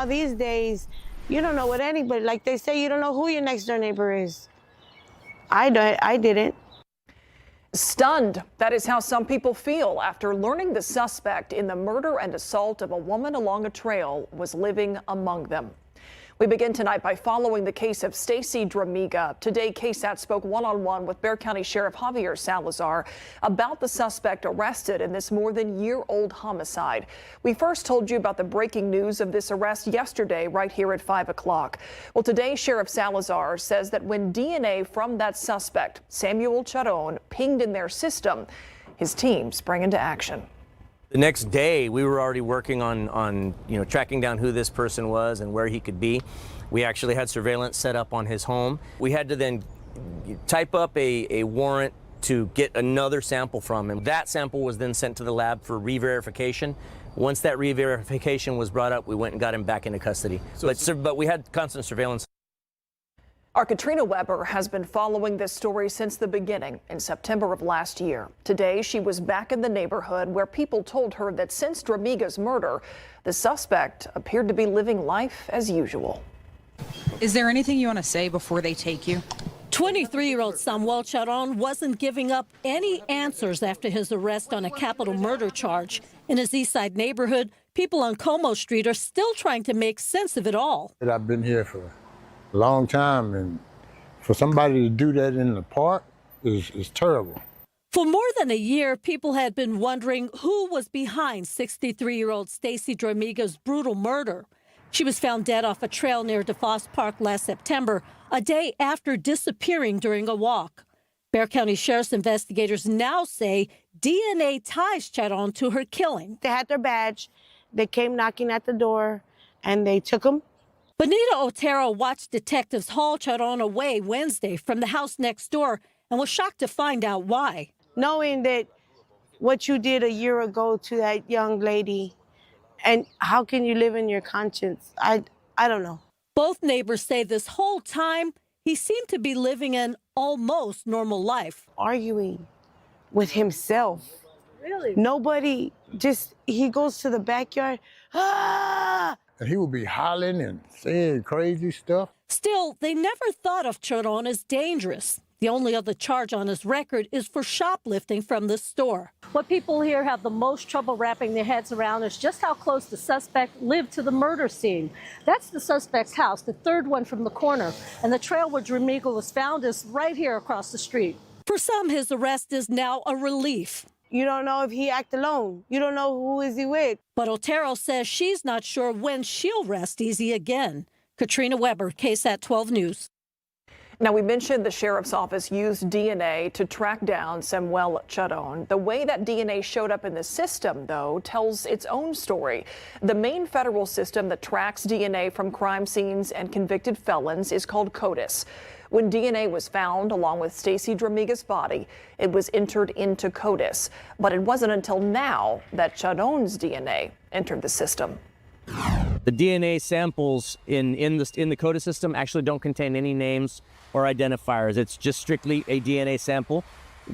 now these days, you don't know what anybody, like they say, you don't know who your next door neighbor is. I didn't. Stunned. That is how some people feel after learning the suspect in the murder and assault of a woman along a trail was living among them. We begin tonight by following the case of Stacy Dramiga. Today, KSAT spoke one-on-one with Bexar County Sheriff Javier Salazar about the suspect arrested in this more than year-old homicide. We first told you about the breaking news of this arrest yesterday right here at 5 o'clock. Well, today, Sheriff Salazar says that when DNA from that suspect, Samuel Charon, pinged in their system, his team sprang into action. The next day, we were already working on tracking down who this person was and where he could be. We actually had surveillance set up on his home. We had to then type up a warrant to get another sample from him. That sample was then sent to the lab for re-verification. Once that re-verification was brought up, we went and got him back into custody. But we had constant surveillance. Our Katrina Weber has been following this story since the beginning in September of last year. Today, she was back in the neighborhood where people told her that since Dramiga's murder, the suspect appeared to be living life as usual. Is there anything you want to say before they take you? 23-year-old Samuel Charon wasn't giving up any answers after his arrest on a capital murder charge. In his Eastside neighborhood, people on Como Street are still trying to make sense of it all. I've been here for a long time, and for somebody to do that in the park is terrible. For more than a year, people had been wondering who was behind 63-year-old Stacy Dramiga's brutal murder. She was found dead off a trail near DeFoss Park last September, a day after disappearing during a walk. Bexar County Sheriff's investigators now say DNA ties Charon to her killing. They had their badge. They came knocking at the door, and they took them. Benita Otero watched detectives haul Charon away Wednesday from the house next door and was shocked to find out why. Knowing that what you did a year ago to that young lady, and how can you live in your conscience? I don't know. Both neighbors say this whole time he seemed to be living an almost normal life. Arguing with himself. Really? Nobody, he goes to the backyard. Ah! And he would be hollering and saying crazy stuff. Still, they never thought of Charon as dangerous. The only other charge on his record is for shoplifting from the store. What people here have the most trouble wrapping their heads around is just how close the suspect lived to the murder scene. That's the suspect's house, the third one from the corner, and the trail where Dramiga was found is right here across the street. For some, his arrest is now a relief. You don't know if he acted alone. You don't know who is he with. But Otero says she's not sure when she'll rest easy again. Katrina Weber, KSAT 12 News. Now, we mentioned the sheriff's office used DNA to track down Samuel Charon. The way that DNA showed up in the system, though, tells its own story. The main federal system that tracks DNA from crime scenes and convicted felons is called CODIS. When DNA was found along with Stacy Dramiga's body, it was entered into CODIS. But it wasn't until now that Charon's DNA entered the system. The DNA samples in the CODIS system actually don't contain any names or identifiers. It's just strictly a DNA sample.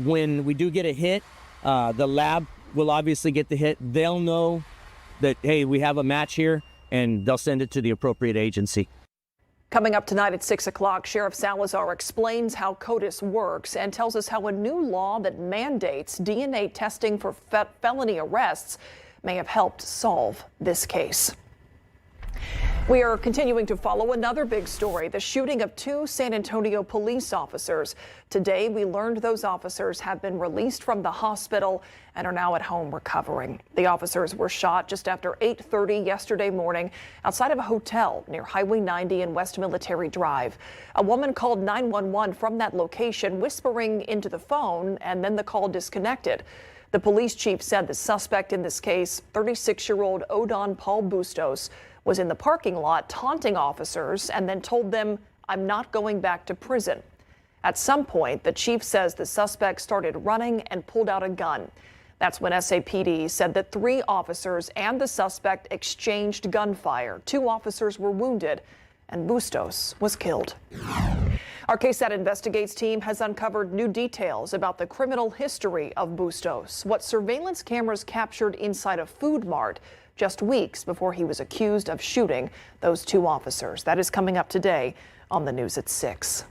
When we do get a hit, the lab will obviously get the hit. They'll know that, hey, we have a match here, and they'll send it to the appropriate agency. Coming up tonight at 6 o'clock, Sheriff Salazar explains how CODIS works and tells us how a new law that mandates DNA testing for felony arrests may have helped solve this case. We are continuing to follow another big story, the shooting of 2 San Antonio police officers. Today, we learned those officers have been released from the hospital and are now at home recovering. The officers were shot just after 8:30 yesterday morning outside of a hotel near Highway 90 and West Military Drive. A woman called 911 from that location, whispering into the phone, and then the call disconnected. The police chief said the suspect in this case, 36-year-old Odon Paul Bustos, was in the parking lot taunting officers and then told them, "I'm not going back to prison." At some point, the chief says the suspect started running and pulled out a gun. That's when SAPD said that 3 officers and the suspect exchanged gunfire. 2 officers were wounded and Bustos was killed. Our KSAT Investigates team has uncovered new details about the criminal history of Bustos, what surveillance cameras captured inside a food mart just weeks before he was accused of shooting those 2 officers. That is coming up today on the news at 6.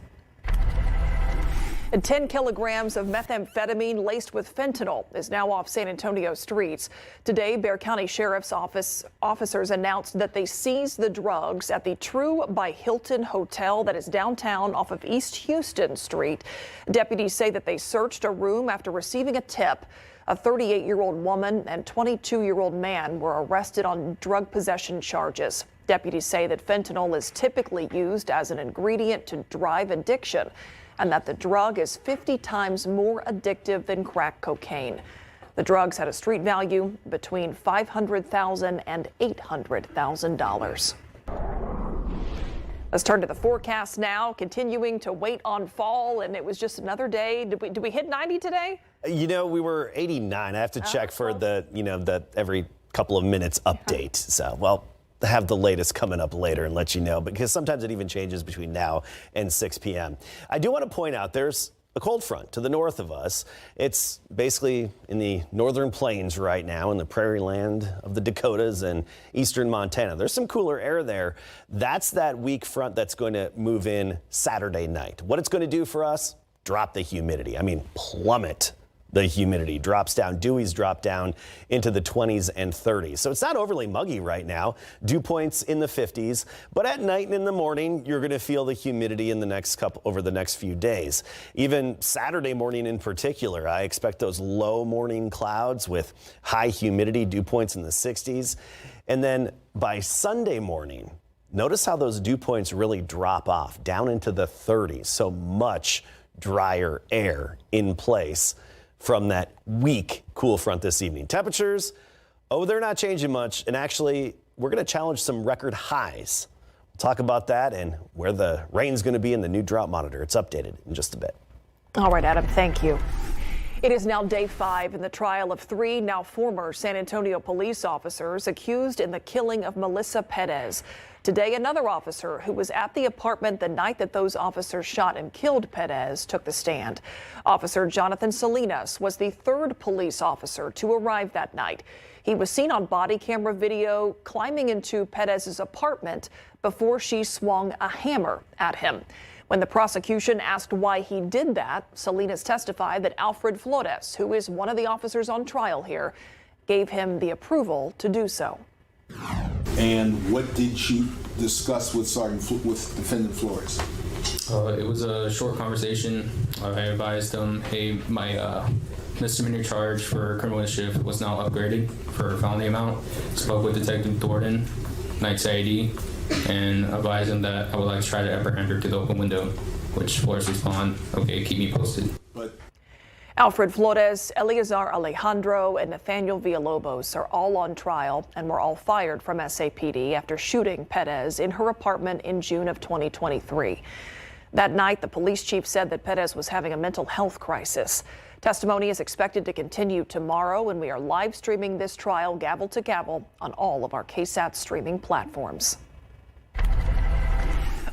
And 10 kilograms of methamphetamine laced with fentanyl is now off San Antonio streets. Today, Bexar County Sheriff's Office officers announced that they seized the drugs at the True by Hilton Hotel that is downtown off of East Houston Street. Deputies say that they searched a room after receiving a tip. A 38-year-old woman and 22-year-old man were arrested on drug possession charges. Deputies say that fentanyl is typically used as an ingredient to drive addiction, and that the drug is 50 times more addictive than crack cocaine. The drugs had a street value between $500,000 and $800,000. Let's turn to the forecast now, continuing to wait on fall, and it was just another day. Did we hit 90 today? You know, we were 89. I have to check for the every couple of minutes update. So, well, have the latest coming up later and let you know, because sometimes it even changes between now and 6 p.m. I do want to point out there's a cold front to the north of us. It's basically in the northern plains right now, in the prairie land of the Dakotas and eastern Montana. There's some cooler air there. That's that weak front that's going to move in Saturday night. What it's going to do for us, drop the humidity. I mean, plummet the humidity. Drops down, dews drop down into the 20s and 30s. So it's not overly muggy right now. Dew points in the 50s, but at night and in the morning, you're going to feel the humidity in the over the next few days. Even Saturday morning in particular, I expect those low morning clouds with high humidity, dew points in the 60s. And then by Sunday morning, notice how those dew points really drop off down into the 30s. So much drier air in place from that weak cool front this evening. Temperatures, they're not changing much. And actually, we're going to challenge some record highs. We'll talk about that and where the rain's going to be in the new drought monitor. It's updated in just a bit. All right, Adam, thank you. It is now day 5 in the trial of 3 now former San Antonio police officers accused in the killing of Melissa Perez. Today, another officer who was at the apartment the night that those officers shot and killed Perez took the stand. Officer Jonathan Salinas was the 3rd police officer to arrive that night. He was seen on body camera video climbing into Perez's apartment before she swung a hammer at him. When the prosecution asked why he did that, Salinas testified that Alfred Flores, who is one of the officers on trial here, gave him the approval to do so. And what did you discuss with Defendant Flores? It was a short conversation. I advised him, hey, my misdemeanor charge for criminal mischief was now upgraded for felony amount. Spoke with Detective Thornton, Knight's ID, and advised him that I would like to try to apprehend her to the open window, which Flores responded, okay, keep me posted. Alfred Flores, Eleazar Alejandro, and Nathaniel Villalobos are all on trial and were all fired from SAPD after shooting Perez in her apartment in June of 2023. That night, the police chief said that Perez was having a mental health crisis. Testimony is expected to continue tomorrow, and we are live streaming this trial gavel to gavel on all of our KSAT streaming platforms.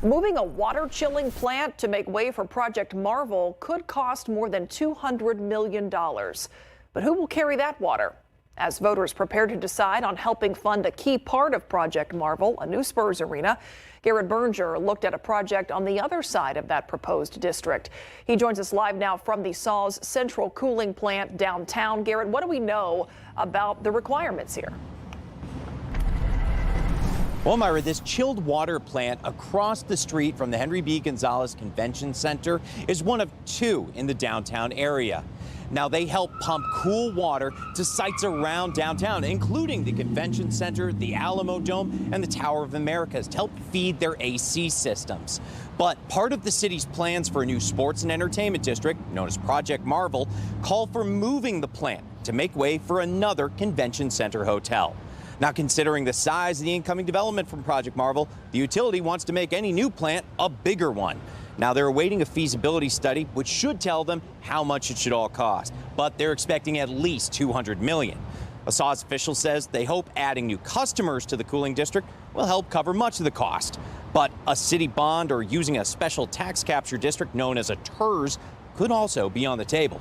Moving a water chilling plant to make way for Project Marvel could cost more than $200 million. But who will carry that water? As voters prepare to decide on helping fund a key part of Project Marvel, a new Spurs arena, Garrett Berger looked at a project on the other side of that proposed district. He joins us live now from the Saw's Central Cooling Plant downtown. Garrett, what do we know about the requirements here? Well, Myra, this chilled water plant across the street from the Henry B. Gonzalez Convention Center is one of 2 in the downtown area. Now, they help pump cool water to sites around downtown, including the Convention Center, the Alamo Dome, and the Tower of Americas, to help feed their AC systems. But part of the city's plans for a new sports and entertainment district, known as Project Marvel, call for moving the plant to make way for another Convention Center hotel. Now, considering the size of the incoming development from Project Marvel, the utility wants to make any new plant a bigger one. Now, they're awaiting a feasibility study, which should tell them how much it should all cost. But they're expecting at least $200 million. A SAWS official says they hope adding new customers to the cooling district will help cover much of the cost. But a city bond or using a special tax capture district known as a TERS could also be on the table.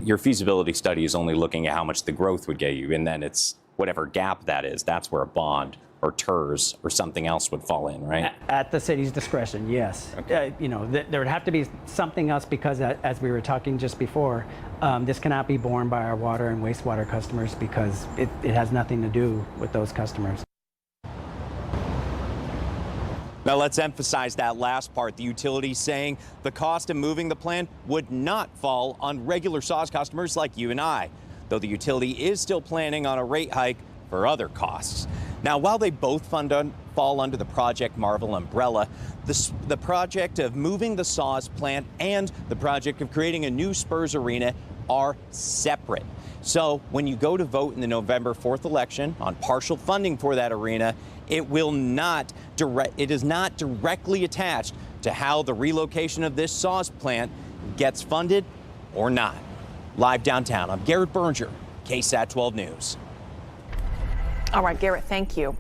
Your feasibility study is only looking at how much the growth would get you, and then it's whatever gap that is, that's where a bond or TERS or something else would fall in, right? At the city's discretion, yes. Okay. There would have to be something else because, as we were talking just before, this cannot be borne by our water and wastewater customers because it has nothing to do with those customers. Now let's emphasize that last part. The utility saying the cost of moving the plant would not fall on regular SAWS customers like you and I, though the utility is still planning on a rate hike for other costs. Now, while they both fall under the Project Marvel umbrella, the project of moving the SAWS plant and the project of creating a new Spurs arena are separate. So when you go to vote in the November 4th election on partial funding for that arena, it is not directly attached to how the relocation of this SAWS plant gets funded or not. Live downtown, I'm Garrett Berger, KSAT 12 News. All right, Garrett, thank you.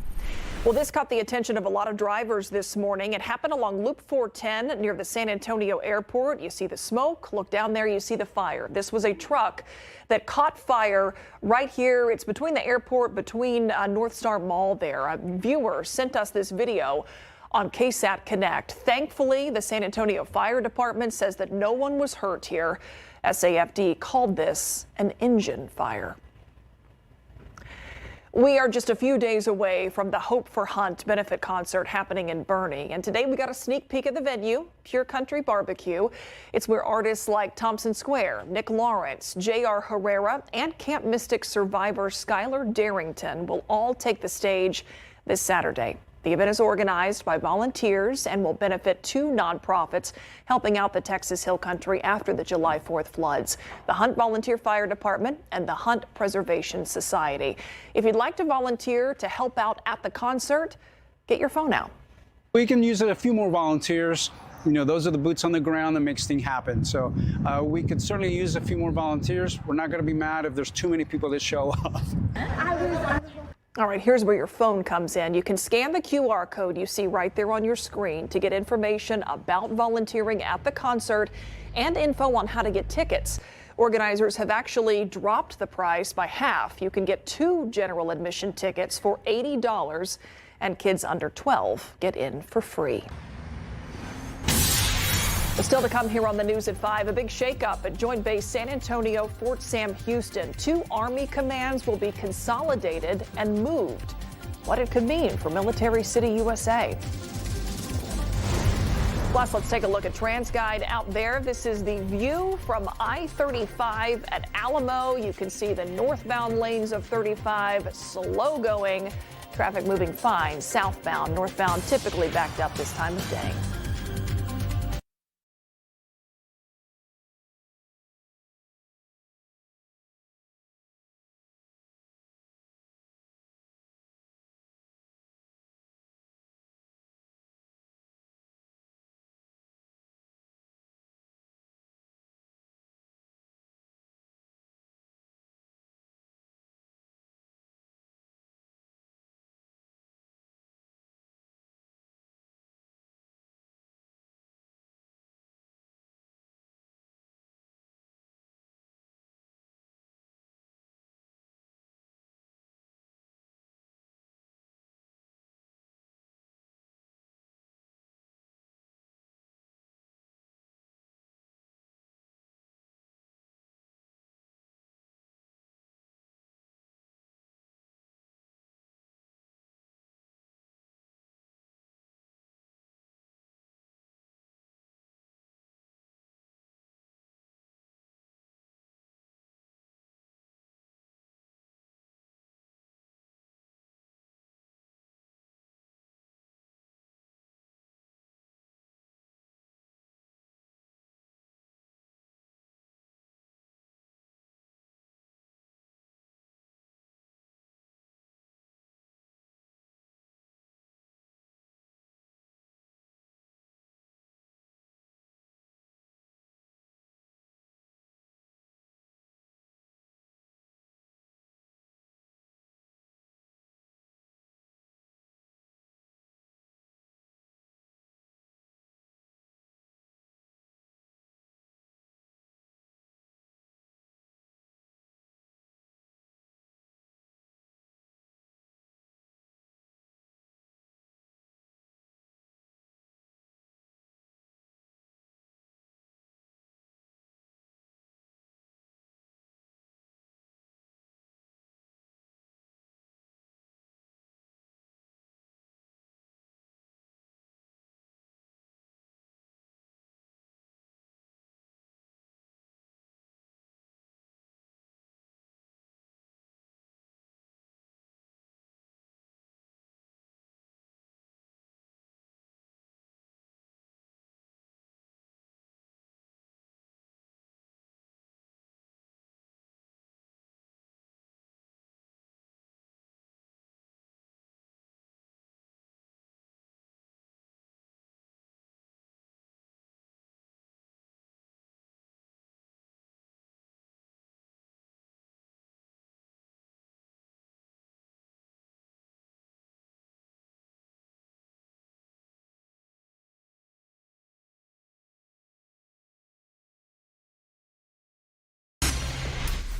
Well, this caught the attention of a lot of drivers this morning. It happened along Loop 410 near the San Antonio airport. You see the smoke. Look down there, you see the fire. This was a truck that caught fire right here. It's between the airport, between North Star Mall there. A viewer sent us this video on KSAT Connect. Thankfully, the San Antonio Fire Department says that no one was hurt here. SAFD called this an engine fire. We are just a few days away from the Hope for Hunt benefit concert happening in Boerne. And today we got a sneak peek at the venue, Pure Country Barbecue. It's where artists like Thompson Square, Nick Lawrence, J.R. Herrera, and Camp Mystic survivor Skylar Darrington will all take the stage this Saturday. The event is organized by volunteers and will benefit two nonprofits helping out the Texas Hill Country after the July 4th floods, the Hunt Volunteer Fire Department and the Hunt Preservation Society. If you'd like to volunteer to help out at the concert, get your phone out. We can use a few more volunteers. Those are the boots on the ground that makes things happen. So we could certainly use a few more volunteers. We're not going to be mad if there's too many people that show up. All right, here's where your phone comes in. You can scan the QR code you see right there on your screen to get information about volunteering at the concert and info on how to get tickets. Organizers have actually dropped the price by half. You can get 2 general admission tickets for $80, and kids under 12 get in for free. Still to come here on the news at 5, a big shakeup at Joint Base San Antonio, Fort Sam Houston. 2 Army commands will be consolidated and moved. What it could mean for Military City, USA. Plus, let's take a look at TransGuide out there. This is the view from I-35 at Alamo. You can see the northbound lanes of 35 slow going. Traffic moving fine southbound. Northbound typically backed up this time of day.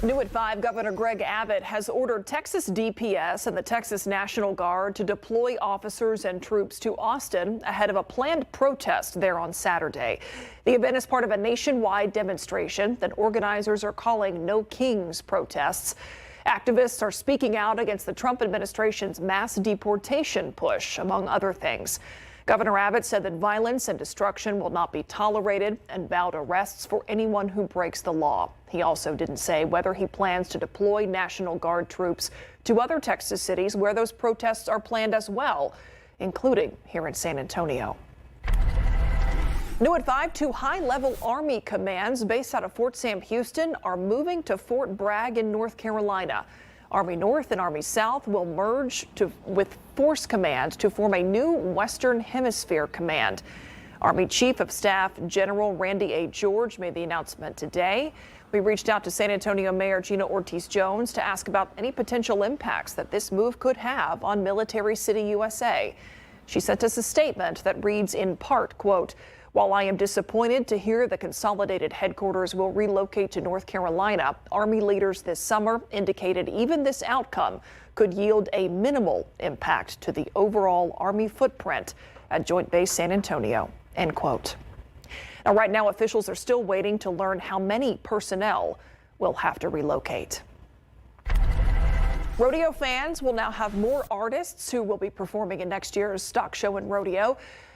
New at 5, Governor Greg Abbott has ordered Texas DPS and the Texas National Guard to deploy officers and troops to Austin ahead of a planned protest there on Saturday. The event is part of a nationwide demonstration that organizers are calling No Kings protests. Activists are speaking out against the Trump administration's mass deportation push, among other things. Governor Abbott said that violence and destruction will not be tolerated and vowed arrests for anyone who breaks the law. He also didn't say whether he plans to deploy National Guard troops to other Texas cities where those protests are planned as well, including here in San Antonio. New at 5, 2 high-level Army commands based out of Fort Sam Houston are moving to Fort Bragg in North Carolina. Army North and Army South will merge with Force Command to form a new Western Hemisphere Command. Army Chief of Staff General Randy A. George made the announcement today. We reached out to San Antonio Mayor Gina Ortiz-Jones to ask about any potential impacts that this move could have on Military City, USA. She sent us a statement that reads in part, quote, "While I am disappointed to hear the Consolidated headquarters will relocate to North Carolina, Army leaders this summer indicated even this outcome could yield a minimal impact to the overall Army footprint at Joint Base San Antonio," end quote. Now, right now, officials are still waiting to learn how many personnel will have to relocate. Rodeo fans will now have more artists who will be performing in next year's stock show in Rodeo.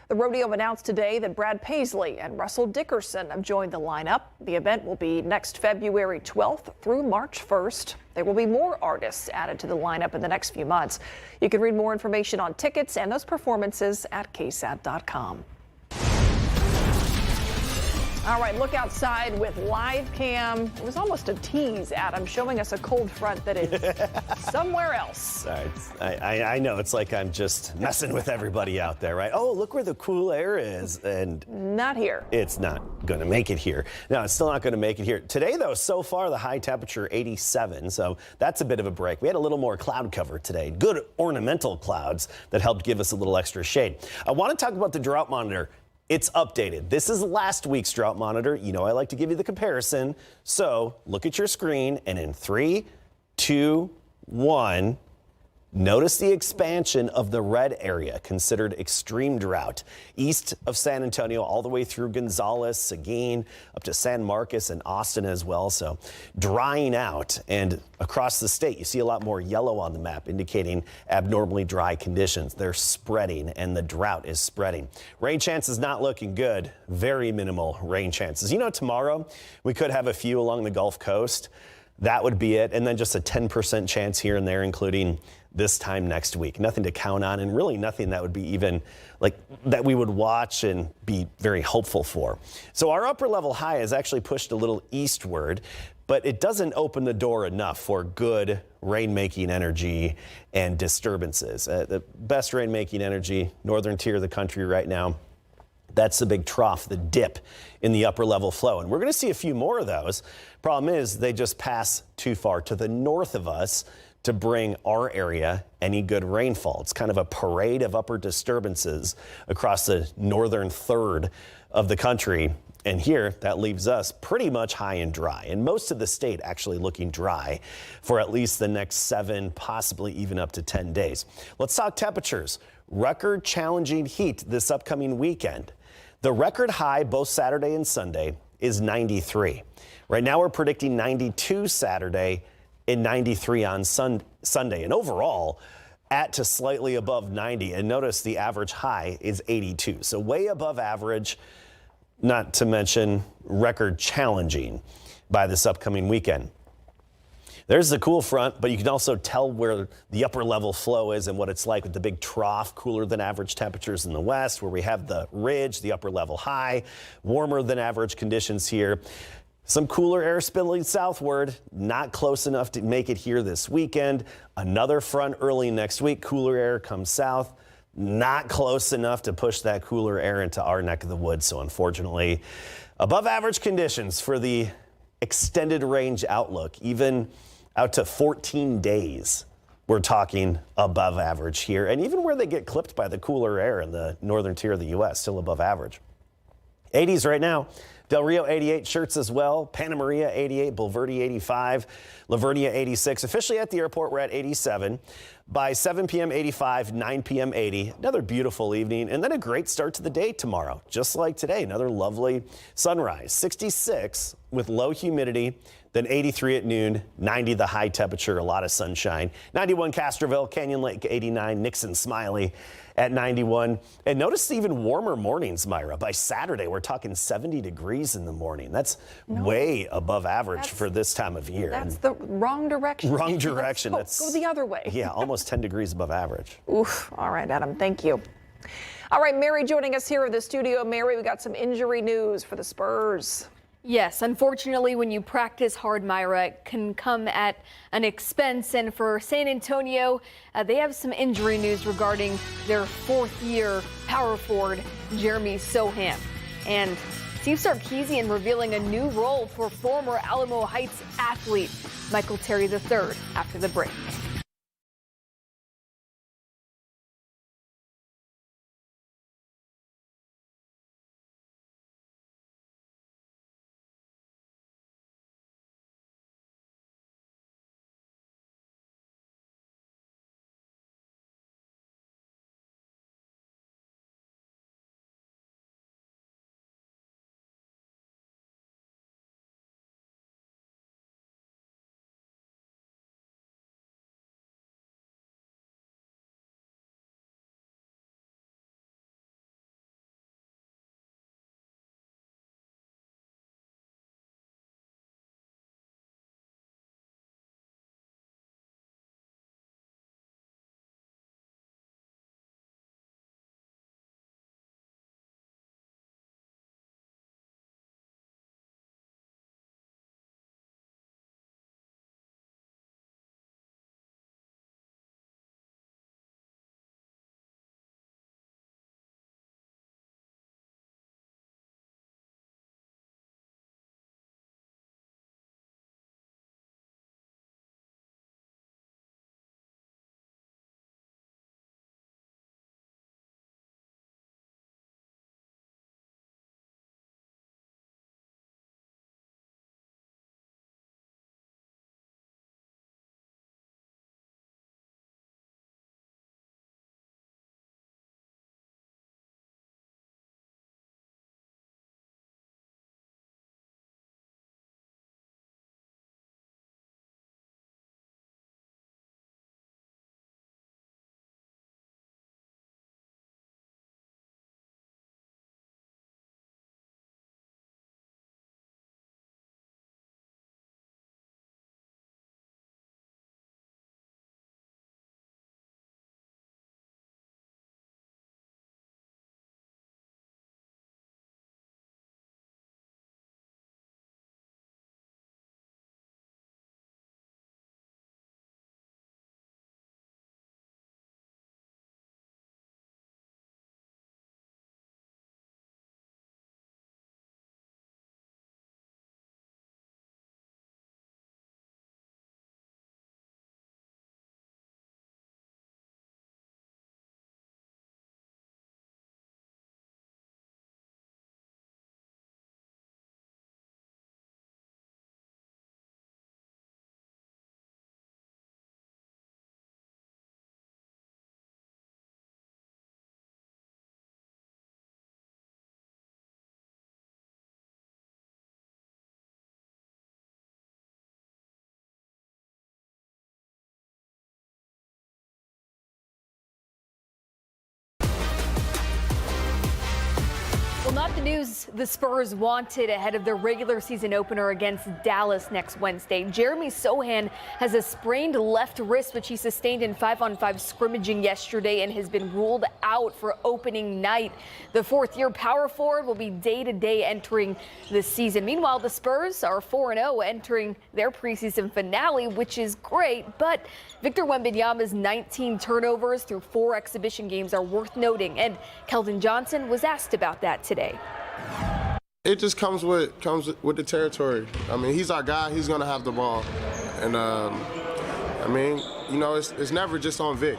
The rodeo announced today that Brad Paisley and Russell Dickerson have joined the lineup. The event will be next February 12th through March 1st. There will be more artists added to the lineup in the next few months. You can read more information on tickets and those performances at KSAT.com. All right, look outside with live cam. It was almost a tease, Adam, showing us a cold front that is somewhere else. All right. I know it's like I'm just messing with everybody out there, right? Oh, look where the cool air is. And not here. It's not going to make it here. No, it's still not going to make it here. Today, though, so far, the high temperature 87. So that's a bit of a break. We had a little more cloud cover today. Good ornamental clouds that helped give us a little extra shade. I want to talk about the drought monitor. It's updated. This is last week's drought monitor. You know I like to give you the comparison. So look at your screen, and in 3, 2, 1, notice the expansion of the red area considered extreme drought. East of San Antonio all the way through Gonzales, Seguin, up to San Marcos and Austin as well. So drying out, and across the state you see a lot more yellow on the map indicating abnormally dry conditions. They're spreading and the drought is spreading. Rain chances not looking good. Very minimal rain chances. You know, tomorrow we could have a few along the Gulf Coast. That would be it. And then just a 10% chance here and there, including this time next week. Nothing to count on, and really nothing that would be even like that we would watch and be very hopeful for. So our upper level high is actually pushed a little eastward, but it doesn't open the door enough for good rain-making energy and disturbances. The best rain-making energy, northern tier of the country right now. That's the big trough, the dip in the upper level flow. And we're going to see a few more of those. Problem is they just pass too far to the north of us to bring our area any good rainfall. It's kind of a parade of upper disturbances across the northern third of the country. And here, that leaves us pretty much high and dry, and most of the state actually looking dry for at least the next 7, possibly even up to 10 days. Let's talk temperatures. Record challenging heat this upcoming weekend. The record high both Saturday and Sunday is 93. Right now we're predicting 92 Saturday and 93 on Sunday. And overall, at to slightly above 90. And notice the average high is 82. So way above average, not to mention record challenging by this upcoming weekend. There's the cool front, but you can also tell where the upper level flow is and what it's like with the big trough, cooler than average temperatures in the west, where we have the ridge, the upper level high, warmer than average conditions here. Some cooler air spilling southward, not close enough to make it here this weekend. Another front early next week, cooler air comes south, not close enough to push that cooler air into our neck of the woods. So unfortunately, above average conditions for the extended range outlook, even out to 14 days. We're talking above average here, and even where they get clipped by the cooler air in the northern tier of the U.S., still above average. 80s right now. Del Rio 88, Shirts as well. Panna Maria 88, Bulverde 85, Lavernia 86. Officially at the airport, we're at 87. By 7 p.m. 85, 9 p.m. 80. Another beautiful evening, and then a great start to the day tomorrow. Just like today, another lovely sunrise. 66 with low humidity, then 83 at noon, 90 the high temperature, a lot of sunshine. 91 Castroville, Canyon Lake 89, Nixon Smiley at 91. And notice even warmer mornings, Myra. By Saturday, we're talking 70 degrees in the morning. That's way above average for this time of year. That's the wrong direction. Wrong direction. Go the other way. Yeah, almost 10 degrees above average. Oof. All right, Adam, thank you. All right, Mary joining us here in the studio. Mary, we got some injury news for the Spurs. Yes, unfortunately, when you practice hard, Myra, it can come at an expense. And for San Antonio, they have some injury news regarding their fourth-year power forward, Jeremy Sohan. And Steve Sarkisian revealing a new role for former Alamo Heights athlete Michael Terry III after the break. Well, not the news the Spurs wanted ahead of their regular season opener against Dallas next Wednesday. Jeremy Sohan has a sprained left wrist, which he sustained in 5-on-5 scrimmaging yesterday and has been ruled out for opening night. The fourth-year power forward will be day-to-day entering the season. Meanwhile, the Spurs are 4-0 entering their preseason finale, which is great, but Victor Wembanyama's 19 turnovers through 4 exhibition games are worth noting, and Keldon Johnson was asked about that today. It just comes with the territory. I mean, he's our guy. He's gonna have the ball, and I mean, you know, it's never just on Vic.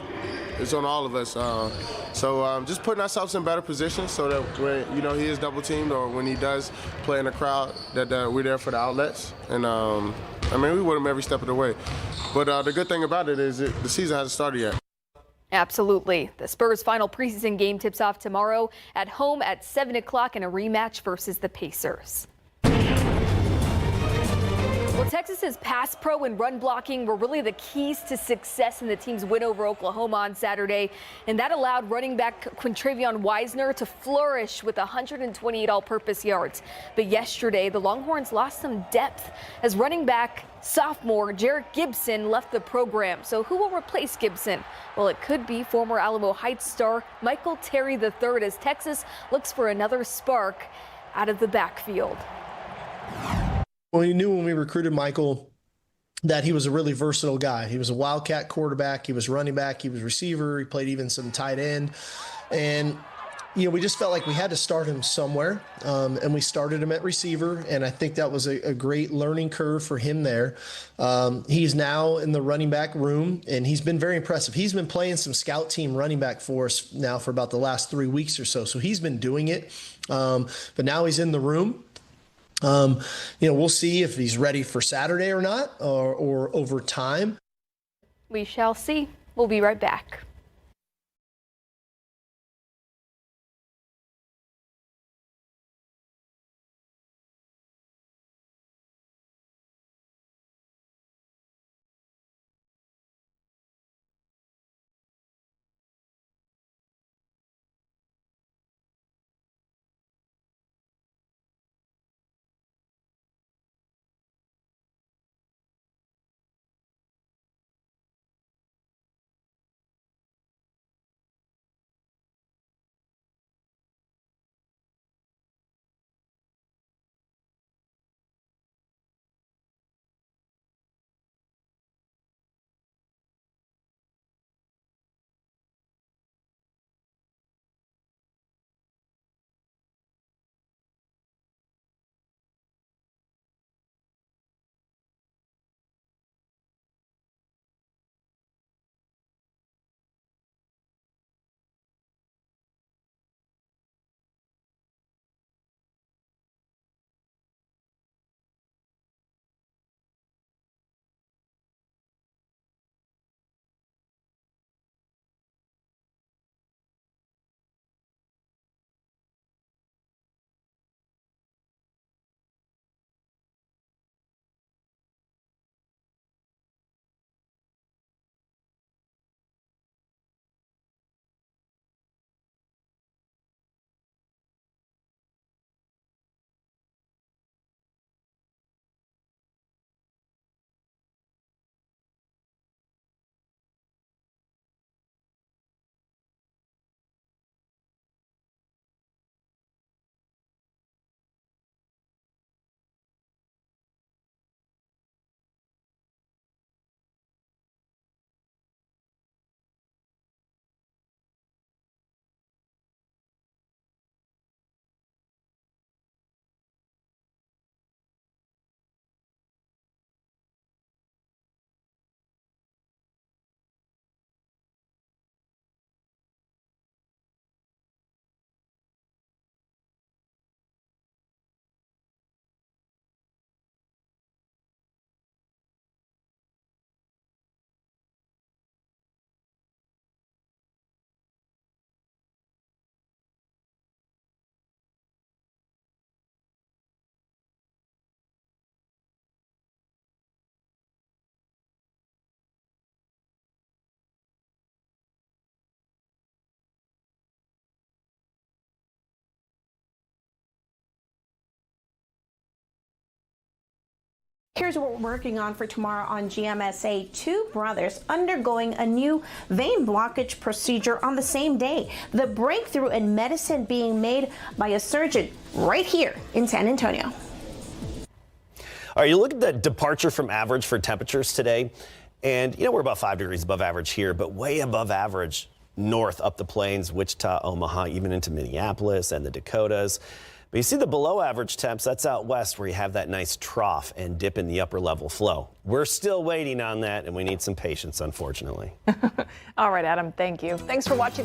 It's on all of us. So just putting ourselves in better positions so that when he is double teamed or when he does play in a crowd, that we're there for the outlets. And we with him every step of the way. But the good thing about it is the season hasn't started yet. Absolutely. The Spurs' final preseason game tips off tomorrow at home at 7 o'clock in a rematch versus the Pacers. Well, Texas's pass pro and run blocking were really the keys to success in the team's win over Oklahoma on Saturday, and that allowed running back Quintravion Wisner to flourish with 128 all-purpose yards. But yesterday, the Longhorns lost some depth as running back sophomore Jarek Gibson left the program. So who will replace Gibson? Well, it could be former Alamo Heights star Michael Terry III as Texas looks for another spark out of the backfield. We knew when we recruited Michael that he was a really versatile guy. He was a wildcat quarterback. He was running back. He was receiver. He played even some tight end. And, we just felt like we had to start him somewhere. And we started him at receiver. And I think that was a great learning curve for him there. He's now in the running back room, and he's been very impressive. He's been playing some scout team running back for us now for about the last 3 weeks or so. So he's been doing it. But now he's in the room. We'll see if he's ready for Saturday or not, or over time. We shall see. We'll be right back. Here's what we're working on for tomorrow on GMSA. Two brothers undergoing a new vein blockage procedure on the same day. The breakthrough in medicine being made by a surgeon right here in San Antonio. All right, you look at the departure from average for temperatures today, and we're about 5 degrees above average here, but way above average north up the plains, Wichita, Omaha, even into Minneapolis and the Dakotas. But you see the below average temps, that's out west where you have that nice trough and dip in the upper level flow. We're still waiting on that, and we need some patience, unfortunately. All right, Adam, thank you. Thanks for watching.